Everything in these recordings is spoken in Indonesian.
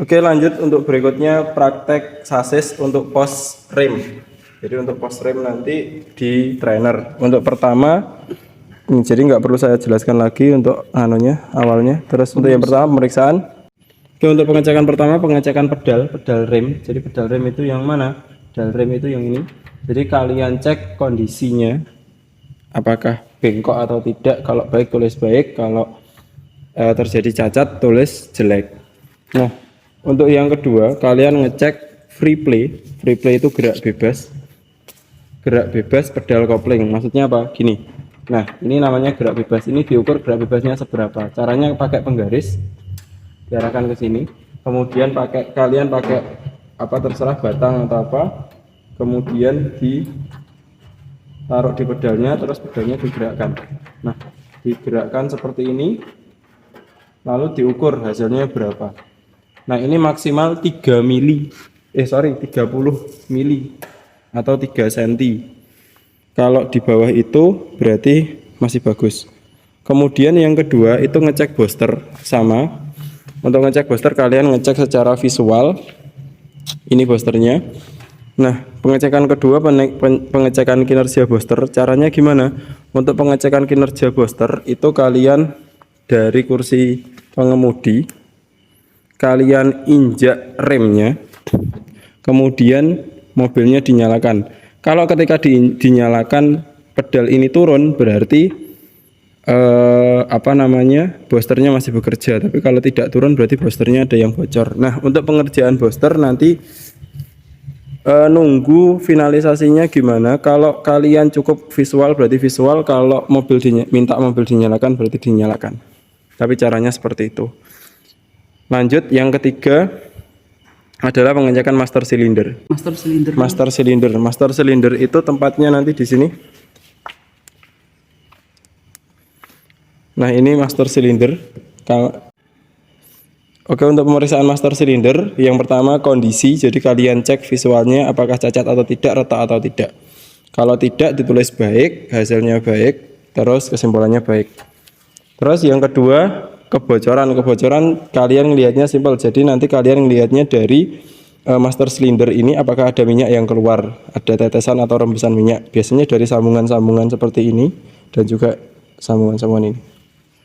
Oke, lanjut untuk berikutnya praktek sasis untuk post rem. Jadi untuk post rem nanti di trainer. Untuk pertama, jadi nggak perlu saya jelaskan lagi untuk anunya awalnya. Terus untuk yang pertama pemeriksaan. Oke, untuk pengecekan pertama pengecekan pedal rem. Jadi pedal rem itu yang mana? Pedal rem itu yang ini. Jadi kalian cek kondisinya, apakah bengkok atau tidak. Kalau baik tulis baik, kalau terjadi cacat tulis jelek. Nah, untuk yang kedua kalian ngecek free play. Free play itu gerak bebas pedal kopling. Maksudnya apa? Gini. Nah, ini namanya gerak bebas. Ini diukur gerak bebasnya seberapa. Caranya pakai penggaris, diarahkan ke sini. Kemudian kalian pakai apa terserah, batang atau apa. Kemudian ditaruh di pedalnya, terus pedalnya digerakkan. Nah, digerakkan seperti ini. Lalu diukur hasilnya berapa. Nah, ini maksimal 3 mili. 30 mili atau 3 cm. Kalau di bawah itu berarti masih bagus. Kemudian yang kedua itu ngecek booster. Sama. Untuk ngecek booster kalian ngecek secara visual. Ini boosternya. Nah, pengecekan kedua pengecekan kinerja booster. Caranya gimana? Untuk pengecekan kinerja booster itu kalian dari kursi pengemudi, kalian injak remnya, kemudian mobilnya dinyalakan. Kalau ketika dinyalakan pedal ini turun, berarti boosternya masih bekerja. Tapi kalau tidak turun berarti boosternya ada yang bocor. Nah, untuk pengerjaan booster nanti nunggu finalisasinya gimana. Kalau kalian cukup visual berarti visual, kalau minta mobil dinyalakan berarti dinyalakan. Tapi caranya seperti itu. Lanjut, yang ketiga adalah pengecekan master silinder. Master silinder itu tempatnya nanti di sini. Nah, ini master silinder. Oke, untuk pemeriksaan master silinder, yang pertama kondisi. Jadi kalian cek visualnya apakah cacat atau tidak, retak atau tidak. Kalau tidak ditulis baik, hasilnya baik, terus kesimpulannya baik. Terus yang kedua, kebocoran kalian melihatnya simpel. Jadi nanti kalian melihatnya dari master silinder ini apakah ada minyak yang keluar, ada tetesan atau rembesan minyak. Biasanya dari sambungan-sambungan seperti ini dan juga sambungan-sambungan ini.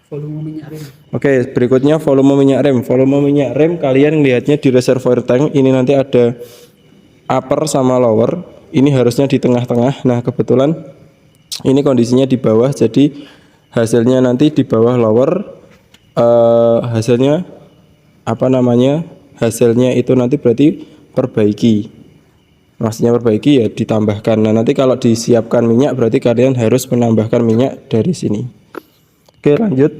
Volume minyak rem. Oke, berikutnya volume minyak rem. Volume minyak rem kalian melihatnya di reservoir tank. Ini nanti ada upper sama lower. Ini harusnya di tengah-tengah. Nah, kebetulan ini kondisinya di bawah, jadi hasilnya nanti di bawah lower. Hasilnya hasilnya itu nanti berarti perbaiki. Maksudnya perbaiki ya ditambahkan. Nah, nanti kalau disiapkan minyak berarti kalian harus menambahkan minyak dari sini. Oke, lanjut.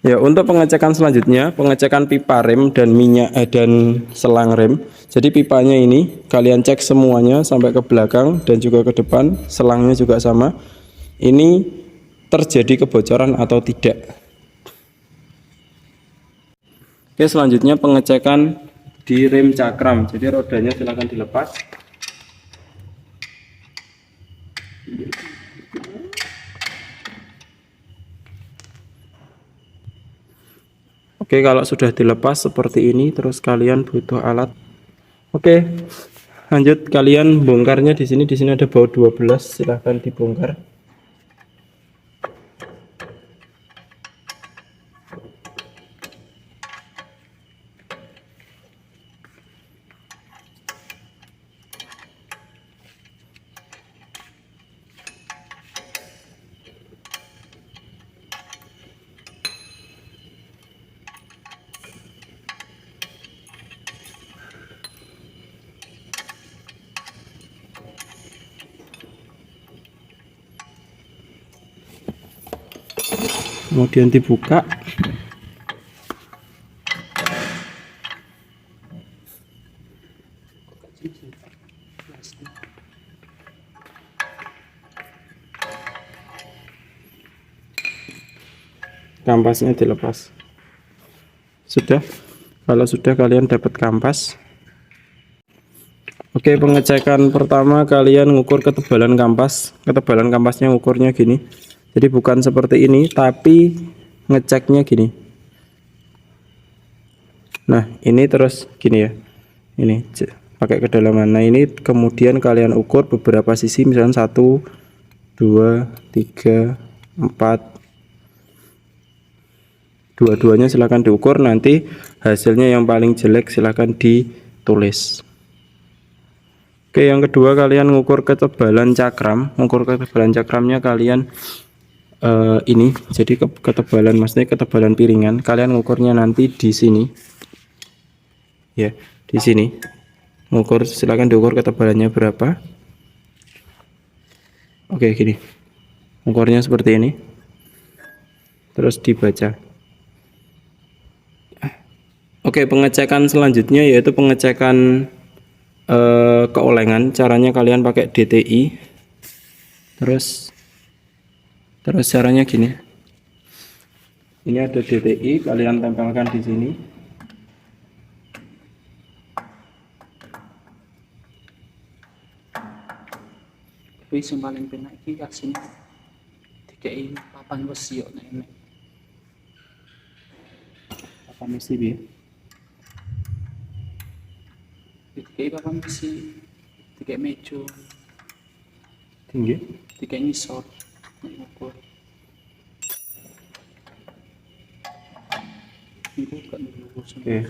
Ya, untuk pengecekan selanjutnya, pengecekan pipa rem dan minyak dan selang rem. Jadi pipanya ini kalian cek semuanya sampai ke belakang dan juga ke depan, selangnya juga sama. Ini terjadi kebocoran atau tidak. Oke, selanjutnya pengecekan di rem cakram. Jadi rodanya silahkan dilepas. Oke, kalau sudah dilepas seperti ini, terus kalian butuh alat. Oke, lanjut, kalian bongkarnya di sini. Di sini ada baut 12, silahkan dibongkar. Kemudian dibuka. Kampasnya dilepas. Sudah. Kalau sudah, kalian dapat kampas. Oke, pengecekan pertama kalian ngukur ketebalan kampas. Ketebalan kampasnya ngukurnya gini. Jadi bukan seperti ini, tapi ngeceknya gini. Nah ini terus gini ya, ini pakai kedalaman. Nah ini kemudian kalian ukur beberapa sisi, misalnya 1 2 3 4, dua-duanya silahkan diukur, nanti hasilnya yang paling jelek silahkan ditulis. Oke, yang kedua kalian ngukur ketebalan cakram. Ngukur ketebalan cakramnya kalian ini, jadi ketebalan, maksudnya ketebalan piringan kalian ngukurnya nanti di sini ya, di sini ngukur, silahkan diukur ketebalannya berapa. Oke, gini ukurnya seperti ini, terus dibaca. Oke, pengecekan selanjutnya yaitu pengecekan keolengan. Caranya kalian pakai DTI, terus caranya gini, ini ada DTI, kalian tempelkan di sini. Wis sing paling penak iki kasine dikei papan wesi yo nek enek. Papan wesi piye? Dikei papan wesi, dikei meja, Tinggi? dikei ngisor nek ngukur. Iku gak dulu Oke.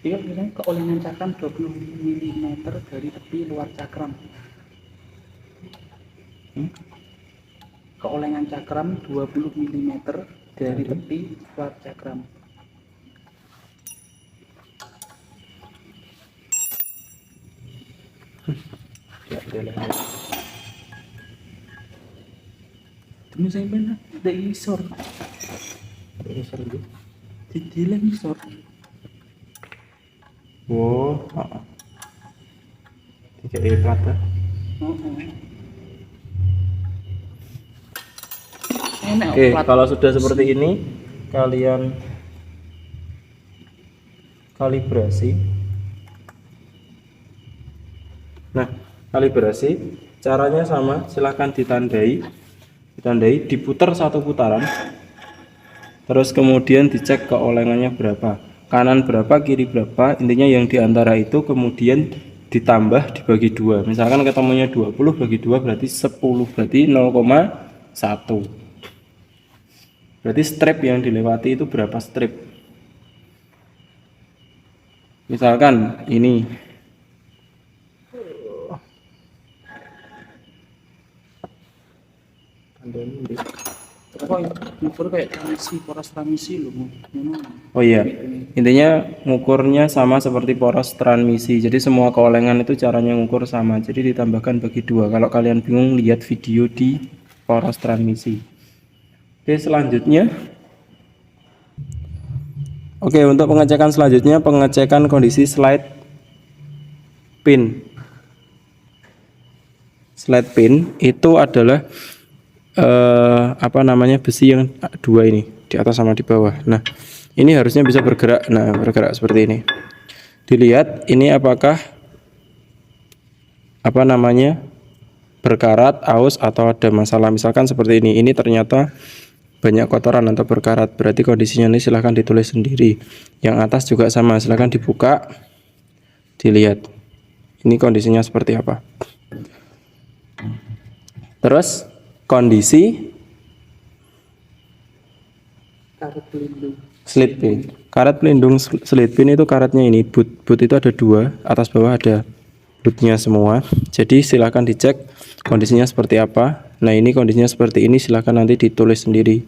Iya, misalnya keolengan cakram 20 mm dari tepi luar cakram. Keolengan cakram 20 mm dari tepi luar cakram. Ya, Demi saya benar, ada isor. isor gitu. Didilang isor. Wow, DTI plat ya. Enak. Oke, kalau sudah seperti ini kalian kalibrasi. Nah, kalibrasi caranya sama, silahkan ditandai, diputar 1 putaran, terus kemudian dicek keolengannya berapa, kanan berapa, kiri berapa, intinya yang diantara itu kemudian ditambah dibagi 2. Misalkan ketemunya 20 bagi 2 berarti 10, berarti 0,1. Berarti strip yang dilewati itu berapa strip. Misalkan ini Ngukur kayak transmisi, poros transmisi loh. oh iya, intinya ngukurnya sama seperti poros transmisi. Jadi semua keolengan itu caranya ngukur sama, jadi ditambahkan bagi 2. Kalau kalian bingung, lihat video di poros transmisi. Oke, selanjutnya, oke, untuk pengecekan selanjutnya, pengecekan kondisi slide pin. Slide pin itu adalah besi yang 2 ini, di atas sama di bawah. Nah, ini harusnya bisa bergerak. Nah, bergerak seperti ini. Dilihat ini apakah berkarat, aus, atau ada masalah. Misalkan seperti ini. Ini ternyata banyak kotoran atau berkarat, berarti kondisinya ini silahkan ditulis sendiri. Yang atas juga sama, silahkan dibuka, dilihat ini kondisinya seperti apa. Terus kondisi Karet pelindung slit pin. Karet pelindung slit pin itu karetnya ini, boot itu ada 2, atas bawah ada bootnya semua. Jadi silahkan dicek kondisinya seperti apa. Nah, ini kondisinya seperti ini, silahkan nanti ditulis sendiri.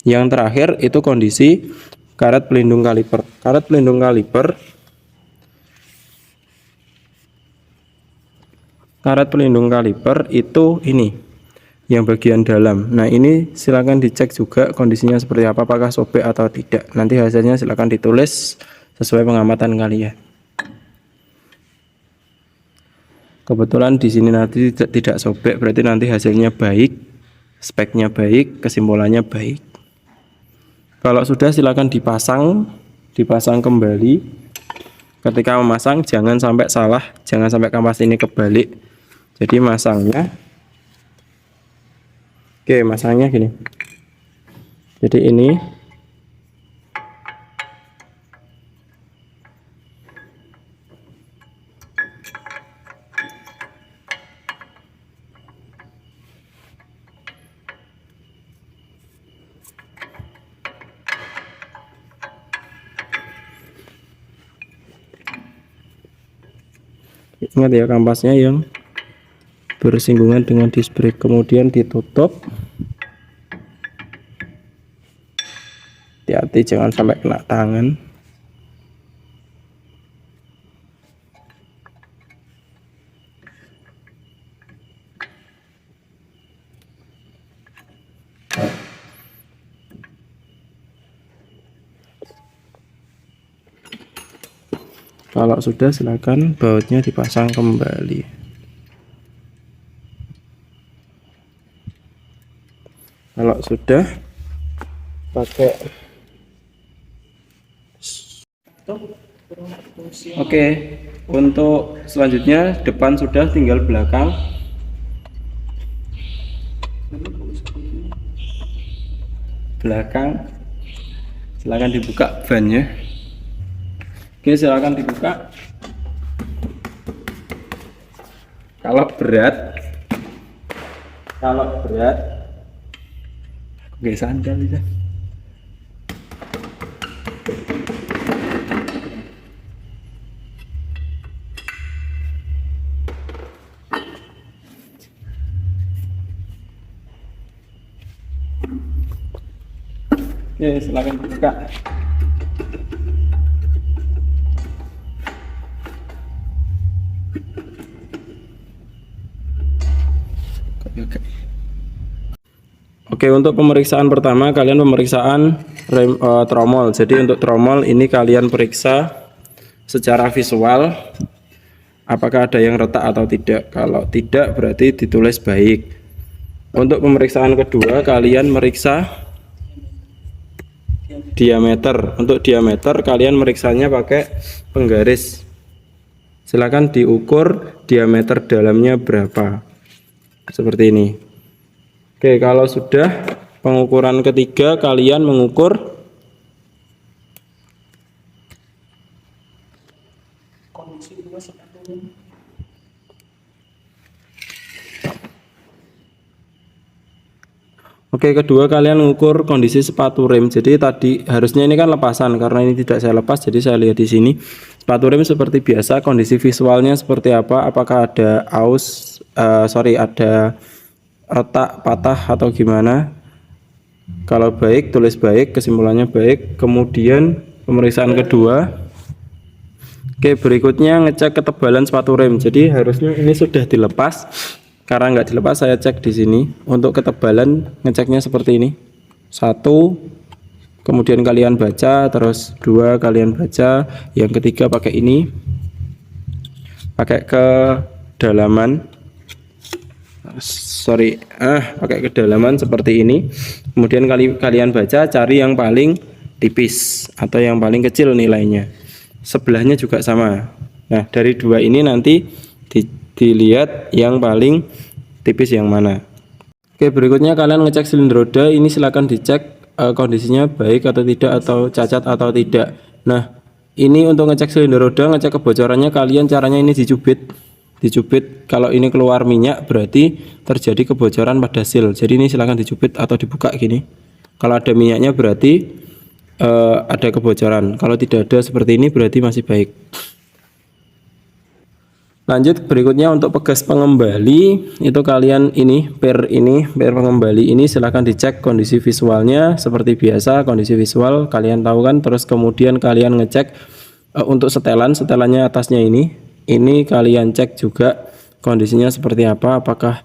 Yang terakhir itu kondisi karet pelindung kaliper. Karet pelindung kaliper, itu ini yang bagian dalam. Nah, ini silahkan dicek juga kondisinya seperti apa, apakah sobek atau tidak. Nanti hasilnya silahkan ditulis sesuai pengamatan kalian. Kebetulan di sini nanti tidak sobek, berarti nanti hasilnya baik, speknya baik, kesimpulannya baik. Kalau sudah silakan dipasang kembali. Ketika memasang jangan sampai salah, jangan sampai kampas ini kebalik. Jadi masangnya, oke, masangnya gini. Jadi ini ingat ya, kampasnya yang bersinggungan dengan disc brake, kemudian ditutup. Hati-hati jangan sampai kena tangan. Kalau sudah silakan bautnya dipasang kembali. Kalau sudah pakai oke, untuk selanjutnya depan sudah, tinggal belakang. Silakan dibuka bannya. Oke, silakan dibuka. Kalau berat oke, sandal bisa. Oke, silakan dibuka. Oke, untuk pemeriksaan pertama kalian pemeriksaan tromol. Jadi untuk tromol ini kalian periksa secara visual apakah ada yang retak atau tidak. Kalau tidak berarti ditulis baik. Untuk pemeriksaan kedua kalian meriksa diameter. Untuk diameter kalian meriksanya pakai penggaris. Silakan diukur diameter dalamnya berapa. Seperti ini. Oke, kalau sudah pengukuran ketiga kalian mengukur kondisi dua sepatu. Oke, kedua kalian mengukur kondisi sepatu rem. Jadi tadi harusnya ini kan lepasan, karena ini tidak saya lepas, jadi saya lihat di sini. Sepatu rem seperti biasa, kondisi visualnya seperti apa? Apakah ada ada retak, patah atau gimana? Kalau baik tulis baik, kesimpulannya baik. Kemudian pemeriksaan kedua. Oke, berikutnya ngecek ketebalan sepatu rem. Jadi harusnya ini sudah dilepas. Karena nggak dilepas, saya cek di sini. Untuk ketebalan ngeceknya seperti ini. 1, kemudian kalian baca, terus 2 kalian baca, yang ketiga pakai ini, pakai kedalaman. Pakai kedalaman seperti ini. Kemudian kalian baca, cari yang paling tipis atau yang paling kecil nilainya. Sebelahnya juga sama. Nah, dari dua ini nanti dilihat yang paling tipis yang mana. Oke, berikutnya kalian ngecek silinder roda. Ini silahkan dicek kondisinya baik atau tidak, atau cacat atau tidak. Nah, ini untuk ngecek silinder roda, ngecek kebocorannya, kalian caranya ini dicubit. Kalau ini keluar minyak berarti terjadi kebocoran pada seal. Jadi ini silahkan dicubit atau dibuka gini. Kalau ada minyaknya berarti ada kebocoran. Kalau tidak ada seperti ini berarti masih baik. Lanjut, berikutnya untuk pegas pengembali itu kalian per pengembali ini silahkan dicek kondisi visualnya seperti biasa. Kondisi visual kalian tahu kan. Terus kemudian kalian ngecek untuk setelannya atasnya ini kalian cek juga kondisinya seperti apa, apakah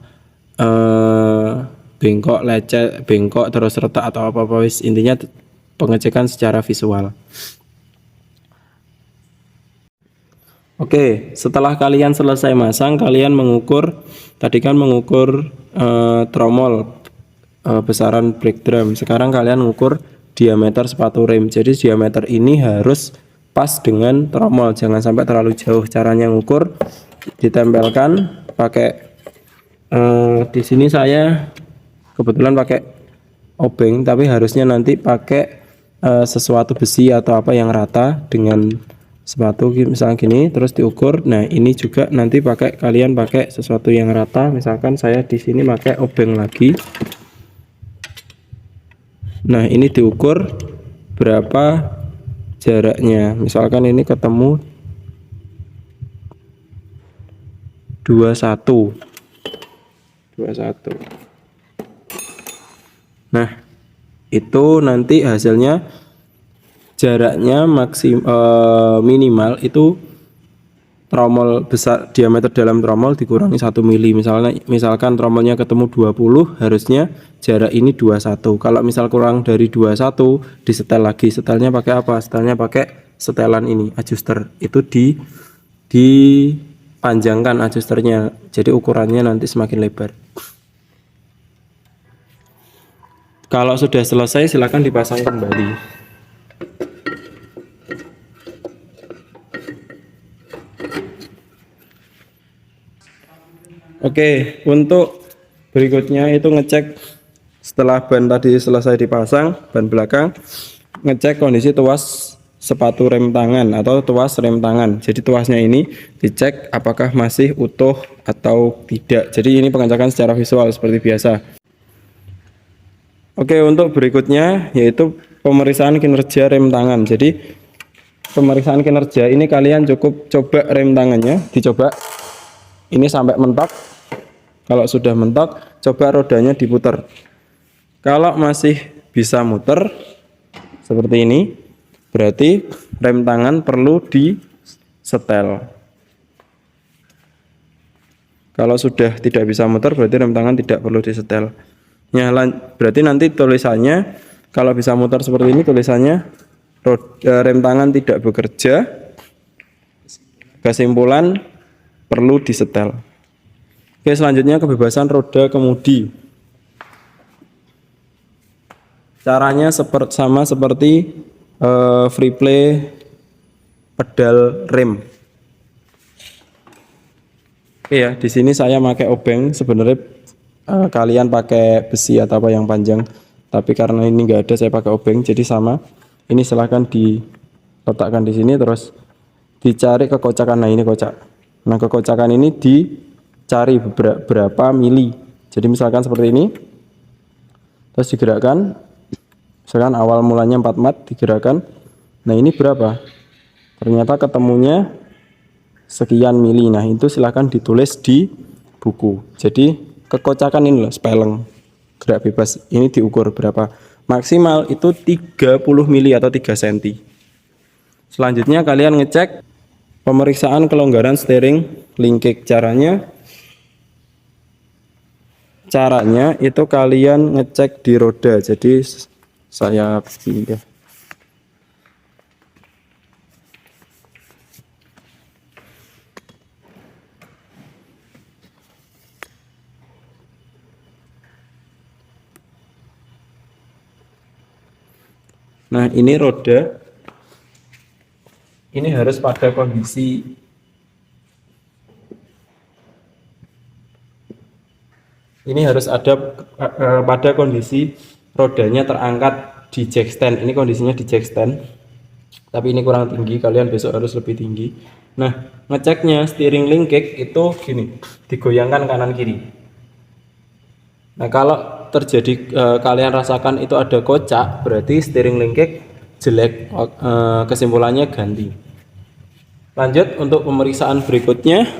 bengkok, lecet, bengkok, terus retak atau apa-apa. Intinya pengecekan secara visual. Oke, setelah kalian selesai masang, kalian mengukur, tadi kan mengukur tromol besaran brake drum. Sekarang kalian mengukur diameter sepatu rem. Jadi diameter ini harus pas dengan tromol, jangan sampai terlalu jauh. Caranya mengukur, ditempelkan pakai di sini saya kebetulan pakai obeng, tapi harusnya nanti pakai sesuatu besi atau apa yang rata dengan sepatu misalnya gini, terus diukur. Nah ini juga nanti kalian pakai sesuatu yang rata, misalkan saya di sini pakai obeng lagi. Nah ini diukur berapa jaraknya, misalkan ini ketemu 21. Nah itu nanti hasilnya jaraknya minimal itu tromol besar, diameter dalam tromol dikurangi 1 mili. Misalkan tromolnya ketemu 20, harusnya jarak ini 21. Kalau misal kurang dari 21, disetel lagi. Setelnya pakai apa? Setelnya pakai setelan ini, adjuster. Itu dipanjangkan adjusternya, jadi ukurannya nanti semakin lebar. Kalau sudah selesai silakan dipasang kembali. Oke, untuk berikutnya itu ngecek setelah ban tadi selesai dipasang, ban belakang, ngecek kondisi tuas sepatu rem tangan atau tuas rem tangan. Jadi tuasnya ini dicek apakah masih utuh atau tidak. Jadi ini pengecekan secara visual seperti biasa. Oke, untuk berikutnya yaitu pemeriksaan kinerja rem tangan. Jadi pemeriksaan kinerja ini kalian cukup coba rem tangannya, dicoba ini sampai mentok. Kalau sudah mentok, coba rodanya diputar. Kalau masih bisa muter seperti ini, berarti rem tangan perlu disetel. Kalau sudah tidak bisa muter, berarti rem tangan tidak perlu disetel. Ya, berarti nanti tulisannya, kalau bisa muter seperti ini, tulisannya rem tangan tidak bekerja, kesimpulan perlu disetel. Oke, selanjutnya kebebasan roda kemudi. Caranya sama seperti free play pedal rem. Oke ya, di sini saya pakai obeng. Sebenarnya kalian pakai besi atau apa yang panjang, tapi karena ini enggak ada, saya pakai obeng. Jadi sama. Ini silahkan diletakkan di sini, terus dicari kekocakan. Nah ini kocak. Nah kekocakan ini dicari berapa mili. Jadi misalkan seperti ini, terus digerakkan. Misalkan awal mulanya 4 mat, digerakkan. Nah ini berapa? Ternyata ketemunya sekian mili. Nah itu silahkan ditulis di buku. Jadi kekocakan ini loh, spelling gerak bebas ini diukur berapa. Maksimal itu 30 mili atau 3 cm. Selanjutnya kalian ngecek pemeriksaan kelonggaran steering linkage. Caranya itu kalian ngecek di roda. Jadi saya pindah. Nah ini roda, ini harus pada kondisi pada kondisi rodanya terangkat di jack stand. Ini kondisinya di jack stand, tapi ini kurang tinggi, kalian besok harus lebih tinggi. Nah ngeceknya steering linkage itu gini, digoyangkan kanan kiri. Nah kalau terjadi kalian rasakan itu ada kocak, berarti steering linkage jelek, kesimpulannya ganti. Lanjut untuk pemeriksaan berikutnya.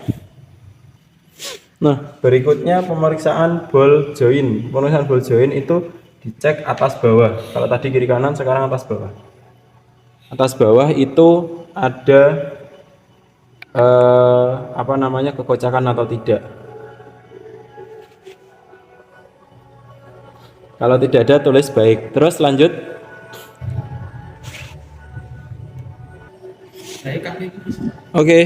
Nah berikutnya pemeriksaan ball joint. Pemeriksaan ball joint itu dicek atas bawah. Kalau tadi kiri kanan, sekarang atas bawah. Atas bawah itu ada kekocakan atau tidak. Kalau tidak ada, tulis baik. Terus lanjut. Oke,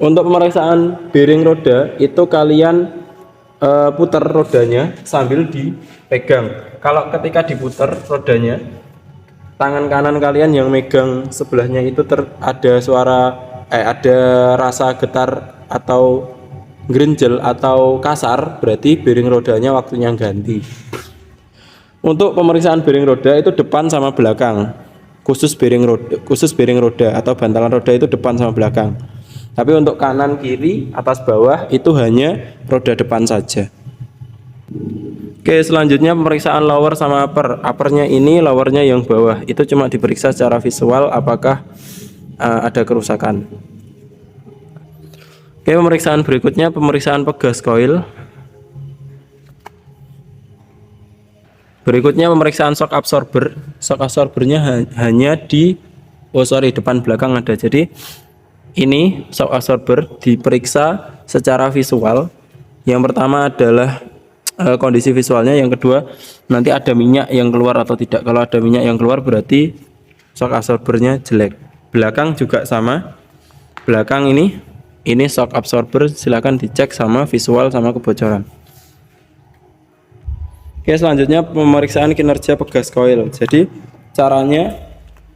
Untuk pemeriksaan bearing roda itu kalian putar rodanya sambil dipegang. Kalau ketika diputar rodanya, tangan kanan kalian yang megang sebelahnya itu ada rasa getar atau gerinjel atau kasar, berarti bearing rodanya waktunya ganti. Untuk pemeriksaan bearing roda itu depan sama belakang. Khusus bearing roda atau bantalan roda itu depan sama belakang. Tapi untuk kanan, kiri, atas, bawah itu hanya roda depan saja. Oke, selanjutnya pemeriksaan lower sama upper. Uppernya ini, lowernya yang bawah. Itu cuma diperiksa secara visual apakah ada kerusakan. Oke, pemeriksaan berikutnya pemeriksaan pegas coil. Berikutnya pemeriksaan shock absorber. Shock absorbernya hanya depan belakang ada. Jadi ini shock absorber diperiksa secara visual. Yang pertama adalah kondisi visualnya, yang kedua nanti ada minyak yang keluar atau tidak. Kalau ada minyak yang keluar berarti shock absorbernya jelek. Belakang juga sama. Belakang ini shock absorber, silahkan dicek sama visual sama kebocoran. Oke, selanjutnya pemeriksaan kinerja pegas coil. Jadi caranya,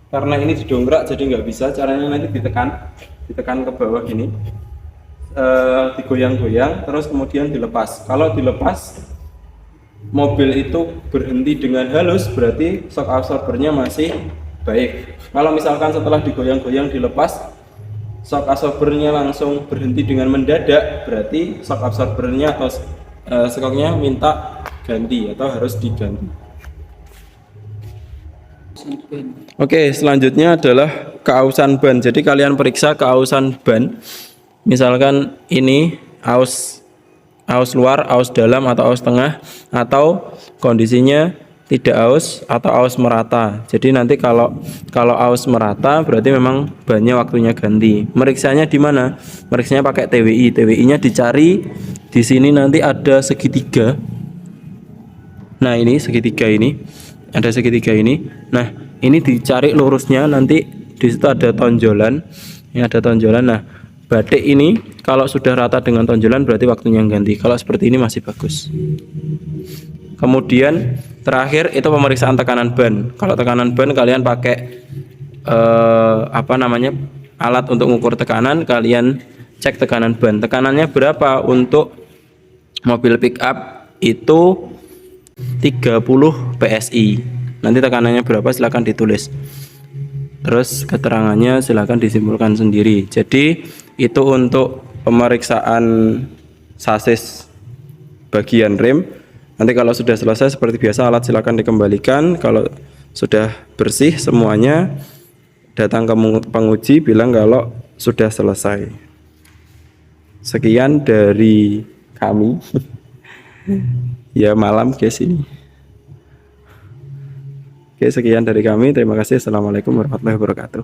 karena ini didongkrak jadi nggak bisa, caranya nanti ditekan ke bawah gini, digoyang-goyang, terus kemudian dilepas. Kalau dilepas, mobil itu berhenti dengan halus, berarti shock absorbernya masih baik. Kalau misalkan setelah digoyang-goyang dilepas, shock absorbernya langsung berhenti dengan mendadak, berarti shock absorbernya atau skoknya minta ganti atau harus diganti. Oke, selanjutnya adalah keausan ban. Jadi kalian periksa keausan ban. Misalkan ini aus luar, aus dalam atau aus tengah, atau kondisinya tidak aus atau aus merata. Jadi nanti kalau aus merata berarti memang bannya waktunya ganti. Meriksanya di mana? Meriksanya pakai TWI. TWI-nya dicari di sini, nanti ada segitiga. Nah, ini segitiga ini. Ada segitiga ini. Nah, ini dicari lurusnya, nanti di situ ada tonjolan. Ini ada tonjolan. Nah, batik ini kalau sudah rata dengan tonjolan berarti waktunya ganti. Kalau seperti ini masih bagus. Kemudian terakhir itu pemeriksaan tekanan ban. Kalau tekanan ban kalian pakai alat untuk mengukur tekanan, kalian cek tekanan ban. Tekanannya berapa untuk mobil pick up itu 30 PSI. Nanti tekanannya berapa silahkan ditulis. Terus keterangannya silahkan disimpulkan sendiri. Jadi itu untuk pemeriksaan sasis bagian rem. Nanti kalau sudah selesai seperti biasa alat silahkan dikembalikan. Kalau sudah bersih semuanya, datang ke penguji bilang kalau sudah selesai. Sekian dari kami. Ya malam guys ini. Oke, sekian dari kami. Terima kasih. Assalamualaikum warahmatullahi wabarakatuh.